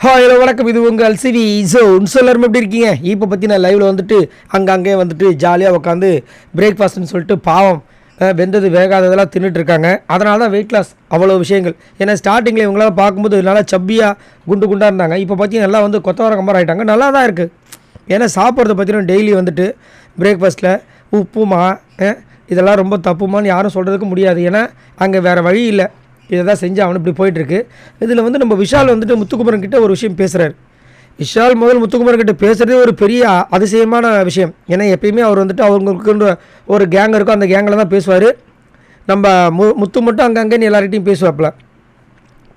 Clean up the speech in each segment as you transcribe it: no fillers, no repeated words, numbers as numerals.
Hello வணக்கம். இது உங்கள் சிவி ஜோன். எல்லாரும் எப்படி இருக்கீங்க? இப்போ பற்றி நான் லைவில் வந்துட்டு அங்கங்கே வந்துட்டு ஜாலியாக உட்காந்து பிரேக்ஃபாஸ்ட்னு சொல்லிட்டு பாவம் வெந்தது வேகாததெல்லாம் தின்னுட்டு இருக்காங்க. அதனால தான் வெயிட் லாஸ் அவ்வளோ விஷயங்கள். ஏன்னா ஸ்டார்டிங்கில் இவங்களாம் பார்க்கும்போது நல்லா சப்பியாக குண்டு குண்டாக இருந்தாங்க. இப்போ பார்த்தீங்கன்னா நல்லா வந்து கொத்தவர கம்பர் ஆகிட்டாங்க. நல்லா தான் இருக்குது. ஏன்னா சாப்பிட்றத பார்த்தீங்கன்னா டெய்லி வந்துட்டு பிரேக்ஃபாஸ்ட்டில் உப்புமா இதெல்லாம் ரொம்ப தப்புமான்னு யாரும் சொல்கிறதுக்கு முடியாது. ஏன்னா அங்கே வேறு வழி இல்லை. இதை தான் செஞ்சு அவனு இப்படி போயிட்டுருக்கு. இதில் வந்து நம்ம விஷால் வந்துட்டு முத்துக்குமரன் கிட்டே ஒரு விஷயம் பேசுகிறார். விஷால் முதல் முத்துக்குமரன் கிட்டே பேசுகிறதே ஒரு பெரிய அதிசயமான விஷயம். ஏன்னா எப்பயுமே அவர் வந்துட்டு அவங்களுக்கு ஒரு கேங் இருக்கும், அந்த கேங்கில் தான் பேசுவார். நம்ம முத்து மட்டும் அங்கங்கே எல்லார்கிட்டையும் பேசுவாப்பில்.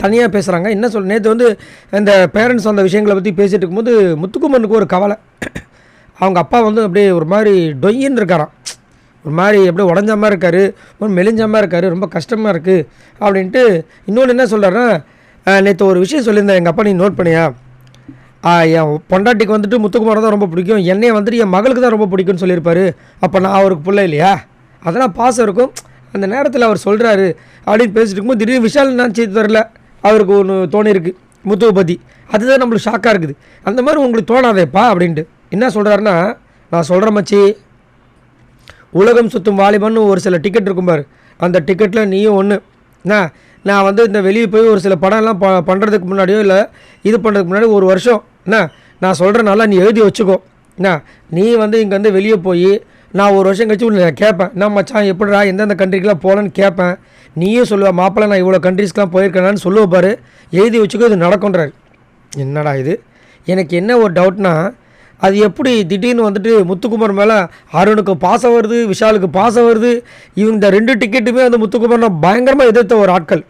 தனியாக பேசுகிறாங்க. என்ன நேற்று வந்து இந்த பேரண்ட்ஸ் அந்த விஷயங்களை பற்றி பேசிகிட்டு இருக்கும்போது முத்துக்குமரனுக்கு ஒரு கவலை. அவங்க அப்பா வந்து அப்படியே ஒரு மாதிரி டொய்யின்னு இருக்காராம். ஒரு மாதிரி எப்படியே உடஞ்ச மாதிரி இருக்கார், ஒரு மெலிஞ்ச மாதிரி இருக்கார், ரொம்ப கஷ்டமாக இருக்குது அப்படின்ட்டு. இன்னொன்று என்ன சொல்கிறாருன்னா, நேற்று ஒரு விஷயம் சொல்லியிருந்தேன், எங்கள் அப்பா நீ நோட் பண்ணியா, என் பொண்டாட்டிக்கு வந்துட்டு முத்துக்குமாரை தான் ரொம்ப பிடிக்கும், என்னையை வந்துட்டு என் மகளுக்கு தான் ரொம்ப பிடிக்கும்னு சொல்லியிருப்பார். அப்போ நான் அவருக்கு பிள்ளை இல்லையா? அதெல்லாம் பாசம் இருக்கும். அந்த நேரத்தில் அவர் சொல்கிறாரு அப்படின்னு பேசிட்டு இருக்கும்போது திடீர்னு விஷால் நினச்சி தரல, அவருக்கு ஒன்று தோணிருக்கு முத்துவை பற்றி. அதுதான் நம்மளுக்கு ஷாக்காக இருக்குது. அந்த மாதிரி உங்களுக்கு தோணாதேப்பா அப்படின்ட்டு என்ன சொல்கிறாருன்னா, நான் சொல்கிறேன் மச்சி, உலகம் சுற்றும் வாலிபன்னு ஒரு சில டிக்கெட் இருக்கும் பாரு, அந்த டிக்கெட்டில் நீயும் ஒன்று. நான் வந்து இந்த வெளியே போய் ஒரு சில படம்லாம் பண்ணுறதுக்கு முன்னாடியோ இல்லை இது பண்ணுறதுக்கு முன்னாடி ஒரு வருஷம் நான் சொல்கிறனால நீ எழுதி வச்சுக்கோ. நீ வந்து இங்கே வந்து வெளியே போய் நான் ஒரு வருஷம் கழிச்சு நான் கேட்பேன், நான் மச்சான் எப்படிடா எந்தெந்த கண்ட்ரிக்கெலாம் போகலன்னு கேட்பேன். நீயும் சொல்லுவேன், மாப்பிள்ளை நான் இவ்வளோ கண்ட்ரிஸ்க்கெலாம் போயிருக்கேனான்னு சொல்லுவேன் பாரு, எழுதி வச்சுக்கோ, இது நடக்கும்ன்றாரு. என்னடா இது? எனக்கு என்ன ஒரு டவுட்னா, அது எப்படி திடீர்னு வந்துட்டு முத்துக்குமார் மேலே அருணுக்கு பாசம் வருது, விஷாலுக்கு பாசம் வருது. இந்த 2 டிக்கெட்டுமே வந்து முத்துக்குமார் பயங்கரமாக எதிர்த்த ஒரு ஆட்கள்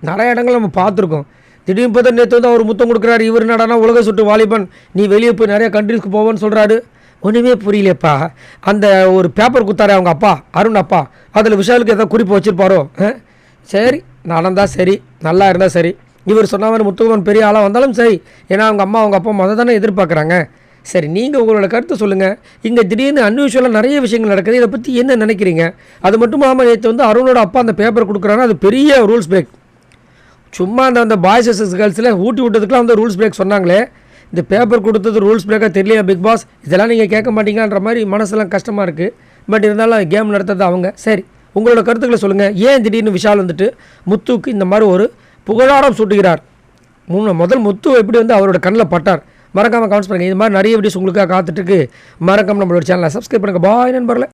நிறைய இடங்கள் நம்ம பார்த்துருக்கோம். திடீர்னு பார்த்தா நேற்று வந்து அவர் முத்தம் கொடுக்குறாரு. இவர் என்னடானா உலக சுட்டு வாலிபன், நீ வெளியே போய் நிறைய கண்ட்ரிஸ்க்கு போவேன்னு சொல்கிறாரு. ஒன்றுமே புரியலையப்பா. அந்த ஒரு பேப்பர் கொடுத்தாரு அவங்க அப்பா, அருண் அப்பா, அதில் விஷாலுக்கு எதாவது குறிப்பு வச்சுருப்பாரோ. சரி, நடந்தால் சரி, நல்லா இருந்தால் சரி. இவர் சொன்ன மாதிரி முத்துக்குமார் பெரிய ஆளாக வந்தாலும் சரி, ஏன்னா அவங்க அம்மா அவங்க அப்பா அதை தானே எதிர்பார்க்குறாங்க. சரி, நீங்கள் உங்களோட கருத்தை சொல்லுங்கள். இங்கே திடீர்னு அன்யூஷுவலாக நிறைய விஷயங்கள் நடக்குது. இதை பற்றி என்ன நினைக்கிறீங்க? அது மட்டும் இல்லாமல் நேற்று வந்து அருணோட அப்பா அந்த பேப்பர் கொடுக்குறாங்கன்னா அது பெரிய ரூல்ஸ் பிரேக். சும்மா அந்த பாய்ஸ் கேர்ள்ஸில் ஊட்டி விட்டதுக்குலாம் வந்து ரூல்ஸ் பிரேக் சொன்னாங்களே, இந்த பேப்பர் கொடுத்தது ரூல்ஸ் பிரேக்காக தெரியலையா பிக் பாஸ்? இதெல்லாம் நீங்கள் கேட்க மாட்டீங்கன்ற மாதிரி மனசெல்லாம் கஷ்டமாக இருக்குது. பட் இருந்தாலும் கேம் நடத்துறது அவங்க. சரி, உங்களோட கருத்துக்களை சொல்லுங்கள். ஏன் திடீர்னு விஷால் வந்துட்டு முத்துக்கு இந்த மாதிரி ஒரு புகழாரம் சூட்டுகிறார்? முதல் முத்து எப்படி வந்து அவரோட கண்ணில் பட்டார்? மறக்காமல் கமெண்ட்ஸ் பண்ணுங்கள். இது மாதிரி நிறைய வீடியோஸ் உங்களுக்காக காத்துட்ருக்கு. மறக்காமல் நம்மளோட சேனலை சப்ஸ்கிரைப் பண்ணுங்கள். பாய் நண்பர்களே.